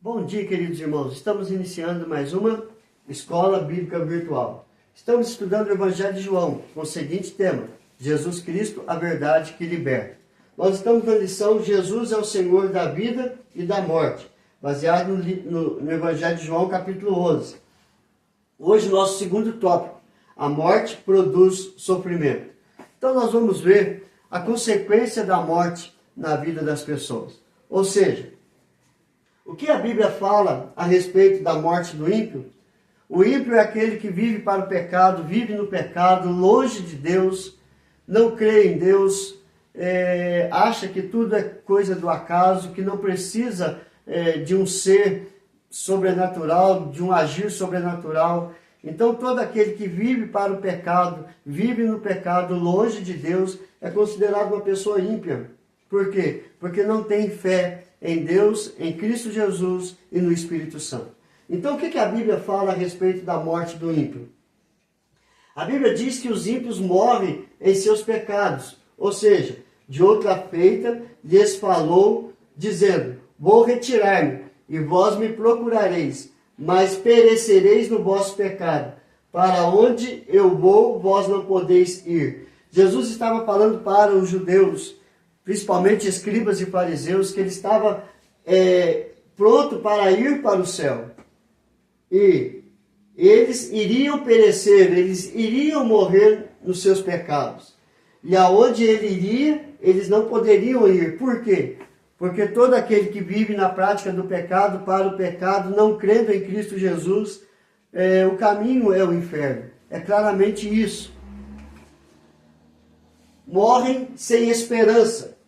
Bom dia, queridos irmãos. Estamos iniciando mais uma Escola Bíblica Virtual. Estamos estudando o Evangelho de João, com o seguinte tema: Jesus Cristo, a verdade que liberta. Nós estamos na lição Jesus é o Senhor da vida e da morte, baseado no Evangelho de João, capítulo 11. Hoje, nosso segundo tópico: a morte produz sofrimento. Então, nós vamos ver a consequência da morte na vida das pessoas. Ou seja, o que a Bíblia fala a respeito da morte do ímpio? O ímpio é aquele que vive para o pecado, vive no pecado, longe de Deus, não crê em Deus, acha que tudo é coisa do acaso, que não precisa de um ser sobrenatural, de um agir sobrenatural. Então, todo aquele que vive para o pecado, vive no pecado, longe de Deus, é considerado uma pessoa ímpia. Por quê? Porque não tem fé em Deus, em Cristo Jesus e no Espírito Santo. Então, o que a Bíblia fala a respeito da morte do ímpio? A Bíblia diz que os ímpios morrem em seus pecados, ou seja, de outra feita lhes falou, dizendo: vou retirar-me, e vós me procurareis, mas perecereis no vosso pecado. Para onde eu vou, vós não podeis ir. Jesus estava falando para os judeus, principalmente escribas e fariseus, que ele estava pronto para ir para o céu. E eles iriam perecer, eles iriam morrer nos seus pecados. E aonde ele iria, eles não poderiam ir. Por quê? Porque todo aquele que vive na prática do pecado, para o pecado, não crendo em Cristo Jesus, o caminho é o inferno. É claramente isso. Morrem sem esperança.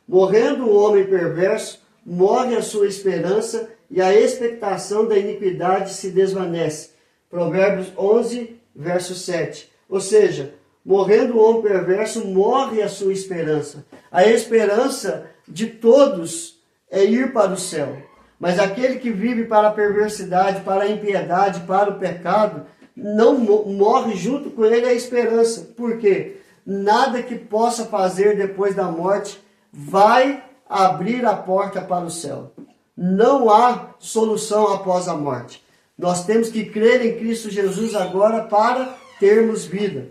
Morrendo o homem perverso, morre a sua esperança e a expectação da iniquidade se desvanece. Provérbios 11, verso 7. Ou seja, morrendo o homem perverso, morre a sua esperança. A esperança de todos é ir para o céu. Mas aquele que vive para a perversidade, para a impiedade, para o pecado, não morre junto com ele a esperança. Por quê? Nada que possa fazer depois da morte vai abrir a porta para o céu. Não há solução após a morte. Nós temos que crer em Cristo Jesus agora para termos vida.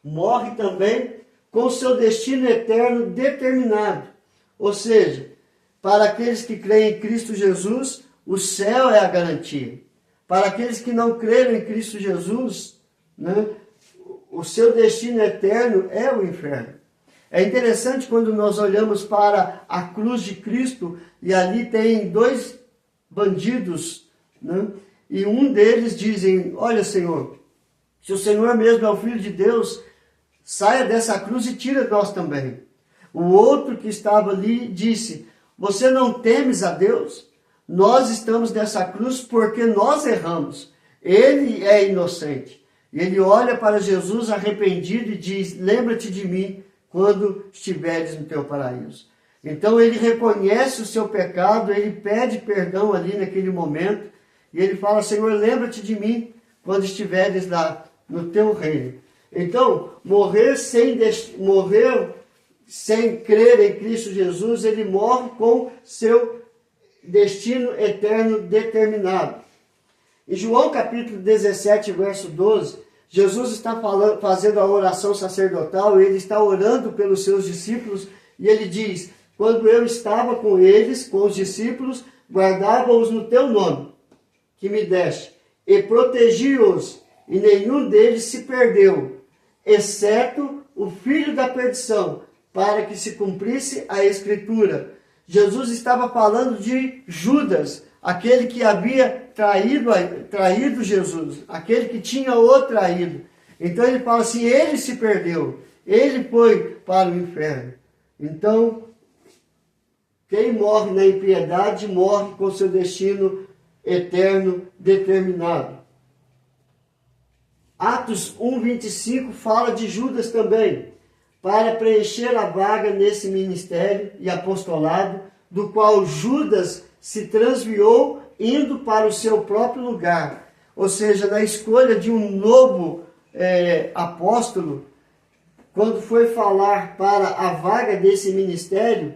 Morre também com seu destino eterno determinado. Ou seja, para aqueles que creem em Cristo Jesus, o céu é a garantia. Para aqueles que não creem em Cristo Jesus, o seu destino eterno é o inferno. É interessante quando nós olhamos para a cruz de Cristo e ali tem dois bandidos, e um deles dizem: olha, Senhor, se o Senhor mesmo é o Filho de Deus, saia dessa cruz e tira nós também. O outro que estava ali disse: você não temes a Deus? Nós estamos nessa cruz porque nós erramos. Ele é inocente. E ele olha para Jesus arrependido e diz: lembra-te de mim quando estiveres no teu paraíso. Então ele reconhece o seu pecado, ele pede perdão ali naquele momento, e ele fala: Senhor, lembra-te de mim quando estiveres lá no teu reino. Então, morrer sem crer em Cristo Jesus, ele morre com seu destino eterno determinado. Em João capítulo 17, verso 12, Jesus está fazendo a oração sacerdotal, e ele está orando pelos seus discípulos, e ele diz: quando eu estava com eles, com os discípulos, guardava-os no teu nome, que me deste, e protegi-os, e nenhum deles se perdeu, exceto o filho da perdição, para que se cumprisse a Escritura. Jesus estava falando de Judas, aquele que havia traído Jesus, aquele que tinha o traído. Então ele fala assim: ele se perdeu, ele foi para o inferno. Então, quem morre na impiedade morre com seu destino eterno determinado. Atos 1:25 fala de Judas também, para preencher a vaga nesse ministério e apostolado, do qual Judas se transviou indo para o seu próprio lugar. Ou seja, na escolha de um novo apóstolo, quando foi falar para a vaga desse ministério,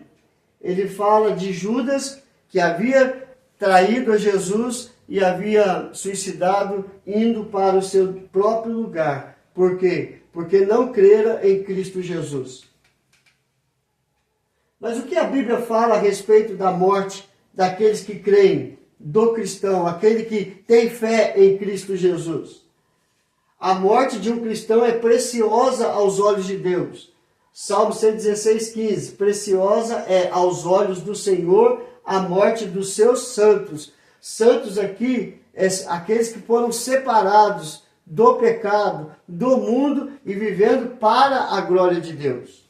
ele fala de Judas, que havia traído a Jesus e havia suicidado indo para o seu próprio lugar. Por quê? Porque não crera em Cristo Jesus. Mas o que a Bíblia fala a respeito da morte daqueles que creem, do cristão, aquele que tem fé em Cristo Jesus? A morte de um cristão é preciosa aos olhos de Deus. Salmo 116:15. Preciosa é aos olhos do Senhor a morte dos seus santos. Santos aqui é aqueles que foram separados do pecado, do mundo e vivendo para a glória de Deus.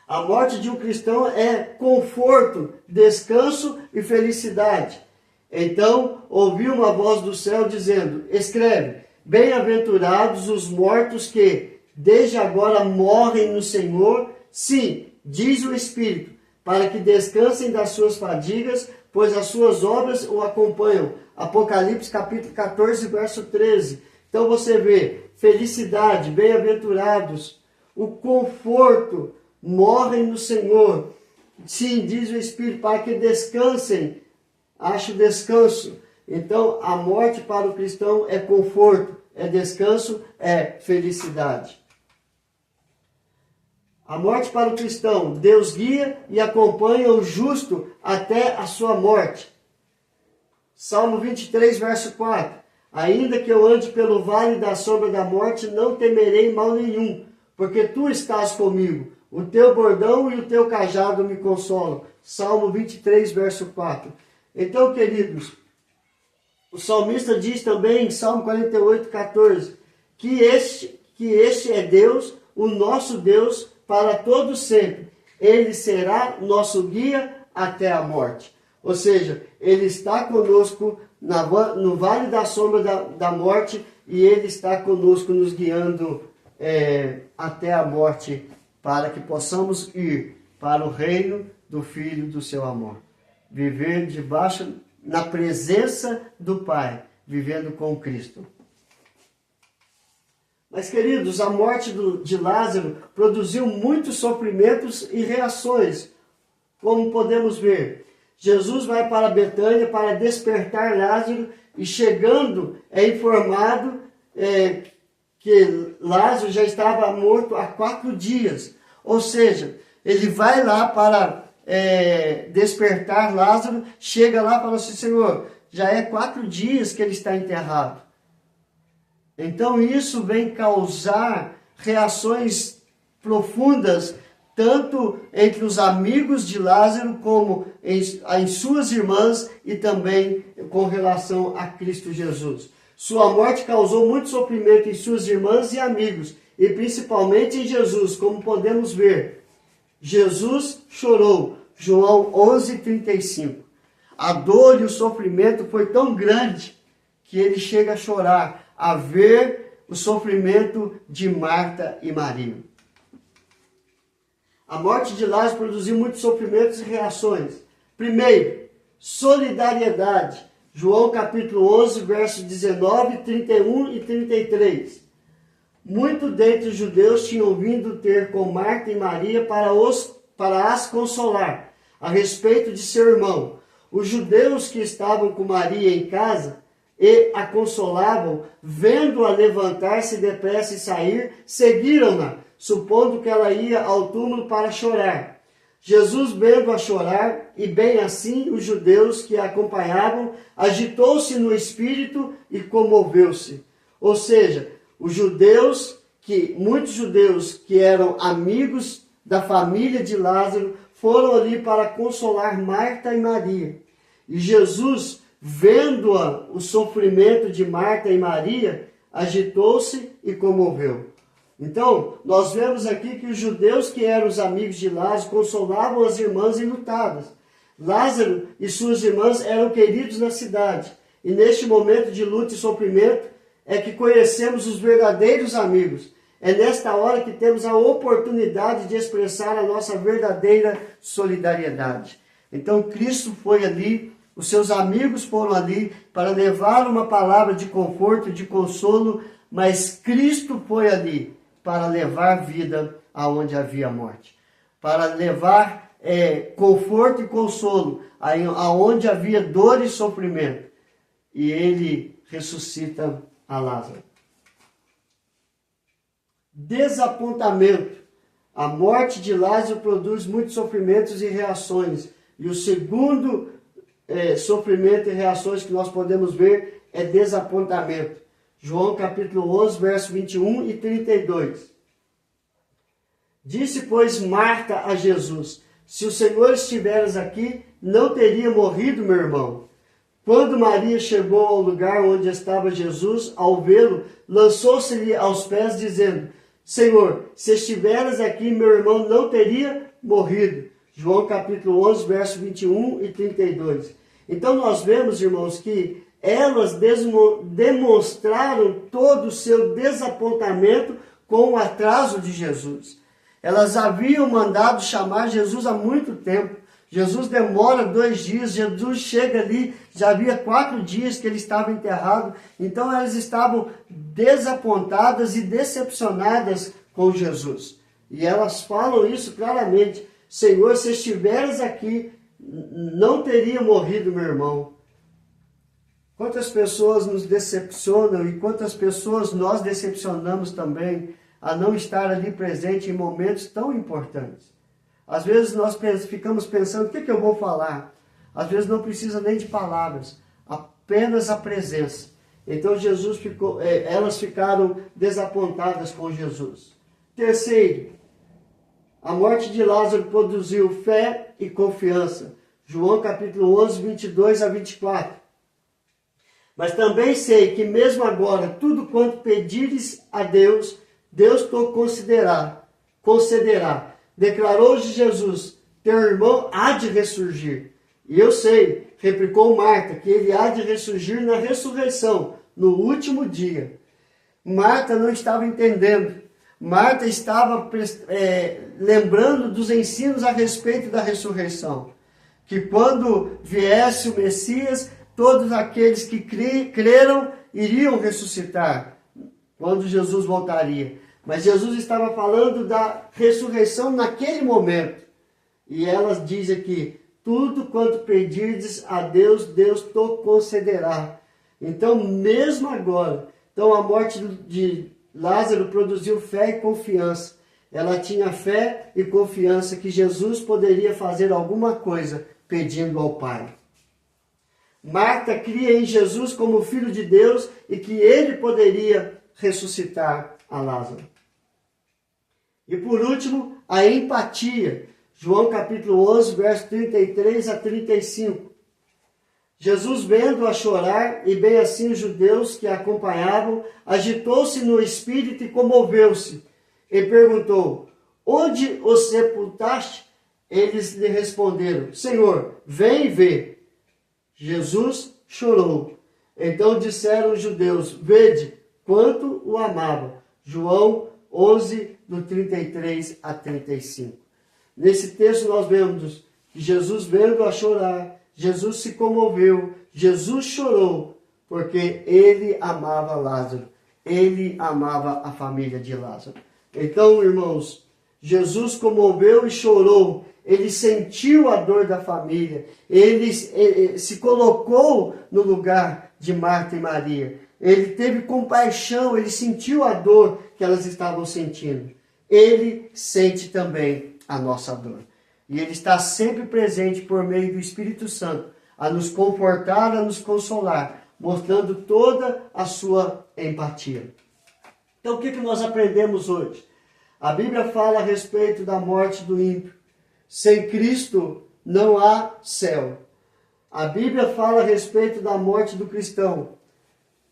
A morte de um cristão é conforto, descanso e felicidade. Então ouvi uma voz do céu dizendo: escreve, bem-aventurados os mortos que desde agora morrem no Senhor, sim, diz o Espírito, para que descansem das suas fadigas, pois as suas obras o acompanham. Apocalipse capítulo 14, verso 13. Então você vê, felicidade, bem-aventurados, o conforto, morrem no Senhor. Sim, diz o Espírito, para que descansem. Acho descanso. Então, a morte para o cristão é conforto, é descanso, é felicidade. A morte para o cristão, Deus guia e acompanha o justo até a sua morte. Salmo 23, verso 4. Ainda que eu ande pelo vale da sombra da morte, não temerei mal nenhum, porque tu estás comigo. O teu bordão e o teu cajado me consolam. Salmo 23, verso 4. Então, queridos, o salmista diz também em Salmo 48, 14, que este é Deus, o nosso Deus, para todo sempre. Ele será nosso guia até a morte. Ou seja, Ele está conosco no vale da sombra da morte e Ele está conosco nos guiando até a morte, para que possamos ir para o reino do Filho do seu amor. Viver debaixo, na presença do Pai, vivendo com Cristo. Mas, queridos, a morte de Lázaro produziu muitos sofrimentos e reações, como podemos ver. Jesus vai para Betânia para despertar Lázaro e, chegando, é informado que Lázaro já estava morto há 4 dias. Ou seja, ele vai lá para despertar Lázaro, chega lá e fala assim: Senhor, já é 4 dias que ele está enterrado. Então isso vem causar reações profundas, tanto entre os amigos de Lázaro, como em suas irmãs e também com relação a Cristo Jesus. Sua morte causou muito sofrimento em suas irmãs e amigos, e principalmente em Jesus, como podemos ver. Jesus chorou, João 11:35. A dor e o sofrimento foi tão grande que ele chega a chorar, a ver o sofrimento de Marta e Maria. A morte de Lázaro produziu muitos sofrimentos e reações. Primeiro, solidariedade. João capítulo 11, versos 19, 31 e 33. Muitos dentre os judeus tinham vindo ter com Marta e Maria para as consolar a respeito de seu irmão. Os judeus que estavam com Maria em casa e a consolavam, vendo-a levantar-se depressa e sair, seguiram-na, supondo que ela ia ao túmulo para chorar. Jesus, vendo-a chorar, e bem assim os judeus que a acompanhavam, agitou-se no espírito e comoveu-se. Ou seja, muitos judeus que eram amigos da família de Lázaro foram ali para consolar Marta e Maria. E Jesus, vendo o sofrimento de Marta e Maria, agitou-se e comoveu. Então, nós vemos aqui que os judeus que eram os amigos de Lázaro consolavam as irmãs enlutadas. Lázaro e suas irmãs eram queridos na cidade. E neste momento de luta e sofrimento é que conhecemos os verdadeiros amigos. É nesta hora que temos a oportunidade de expressar a nossa verdadeira solidariedade. Então, Cristo foi ali, os seus amigos foram ali para levar uma palavra de conforto, de consolo, mas Cristo foi ali para levar vida aonde havia morte, para levar conforto e consolo, aonde havia dor e sofrimento. E ele ressuscita a Lázaro. Desapontamento. A morte de Lázaro produz muitos sofrimentos e reações. E o segundo sofrimento e reações que nós podemos ver é desapontamento. João capítulo 11, verso 21 e 32. Disse, pois, Marta a Jesus: se o Senhor estiveres aqui, não teria morrido meu irmão. Quando Maria chegou ao lugar onde estava Jesus, ao vê-lo, lançou-se-lhe aos pés, dizendo: Senhor, se estiveras aqui, meu irmão não teria morrido. João capítulo 11, verso 21 e 32. Então nós vemos, irmãos, que elas demonstraram todo o seu desapontamento com o atraso de Jesus. Elas haviam mandado chamar Jesus há muito tempo. Jesus demora 2 dias, Jesus chega ali, já havia 4 dias que ele estava enterrado. Então elas estavam desapontadas e decepcionadas com Jesus. E elas falam isso claramente: Senhor, se estiveres aqui, não teria morrido meu irmão. Quantas pessoas nos decepcionam e quantas pessoas nós decepcionamos também a não estar ali presente em momentos tão importantes. Às vezes nós ficamos pensando, o que eu vou falar? Às vezes não precisa nem de palavras, apenas a presença. Então elas ficaram desapontadas com Jesus. Terceiro, a morte de Lázaro produziu fé e confiança. João capítulo 11, 22 a 24. Mas também sei que mesmo agora, tudo quanto pedires a Deus, Deus te concederá. Declarou Jesus: teu irmão há de ressurgir. E eu sei, replicou Marta, que ele há de ressurgir na ressurreição, no último dia. Marta não estava entendendo. Marta estava lembrando dos ensinos a respeito da ressurreição. Que quando viesse o Messias, todos aqueles que creram iriam ressuscitar, quando Jesus voltaria. Mas Jesus estava falando da ressurreição naquele momento. E elas dizem aqui: tudo quanto pedirdes a Deus, Deus te concederá. Então, mesmo agora, a morte de Lázaro produziu fé e confiança. Ela tinha fé e confiança que Jesus poderia fazer alguma coisa pedindo ao Pai. Marta cria em Jesus como Filho de Deus e que ele poderia ressuscitar a Lázaro. E por último, a empatia. João capítulo 11, verso 33 a 35. Jesus, vendo-a chorar, e bem assim os judeus que a acompanhavam, agitou-se no espírito e comoveu-se. E perguntou: onde o sepultaste? Eles lhe responderam: Senhor, vem e vê. Jesus chorou. Então disseram os judeus: vede quanto o amava. João 11, do 33 a 35. Nesse texto nós vemos que Jesus, vendo-a chorar, Jesus se comoveu, Jesus chorou, porque ele amava Lázaro, ele amava a família de Lázaro. Então, irmãos, Jesus comoveu e chorou, ele sentiu a dor da família, ele se colocou no lugar de Marta e Maria. Ele teve compaixão, ele sentiu a dor que elas estavam sentindo. Ele sente também a nossa dor. E ele está sempre presente por meio do Espírito Santo, a nos confortar, a nos consolar, mostrando toda a sua empatia. Então, o que nós aprendemos hoje? A Bíblia fala a respeito da morte do ímpio. Sem Cristo não há céu. A Bíblia fala a respeito da morte do cristão.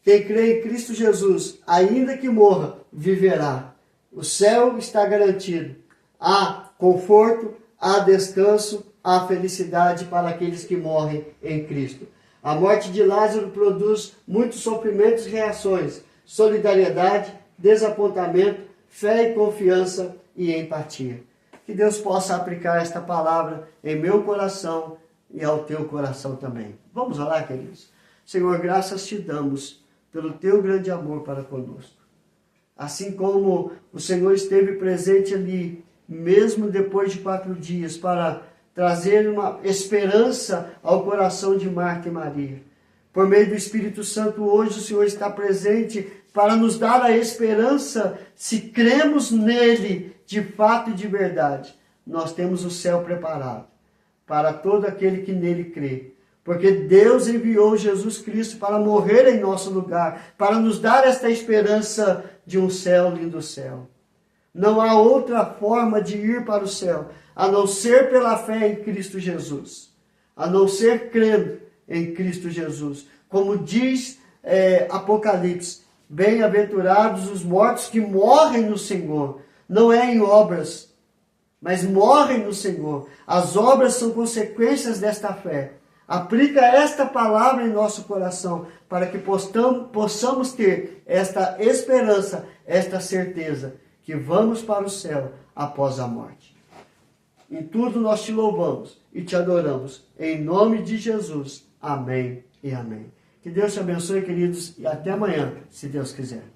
Quem crê em Cristo Jesus, ainda que morra, viverá. O céu está garantido. Há conforto, há descanso, há felicidade para aqueles que morrem em Cristo. A morte de Lázaro produz muitos sofrimentos e reações, solidariedade, desapontamento, fé e confiança e empatia. Que Deus possa aplicar esta palavra em meu coração e ao teu coração também. Vamos orar, queridos? Senhor, graças te damos pelo teu grande amor para conosco. Assim como o Senhor esteve presente ali, mesmo depois de 4 dias, para trazer uma esperança ao coração de Marta e Maria. Por meio do Espírito Santo, hoje o Senhor está presente para nos dar a esperança, se cremos nele de fato e de verdade. Nós temos o céu preparado para todo aquele que nele crê. Porque Deus enviou Jesus Cristo para morrer em nosso lugar, para nos dar esta esperança de um céu, lindo céu. Não há outra forma de ir para o céu, a não ser pela fé em Cristo Jesus. A não ser crendo em Cristo Jesus. Como diz Apocalipse, bem-aventurados os mortos que morrem no Senhor. Não é em obras, mas morrem no Senhor. As obras são consequências desta fé. Aplica esta palavra em nosso coração, para que possamos ter esta esperança, esta certeza, que vamos para o céu após a morte. Em tudo nós te louvamos e te adoramos. Em nome de Jesus. Amém e amém. Que Deus te abençoe, queridos, e até amanhã, se Deus quiser.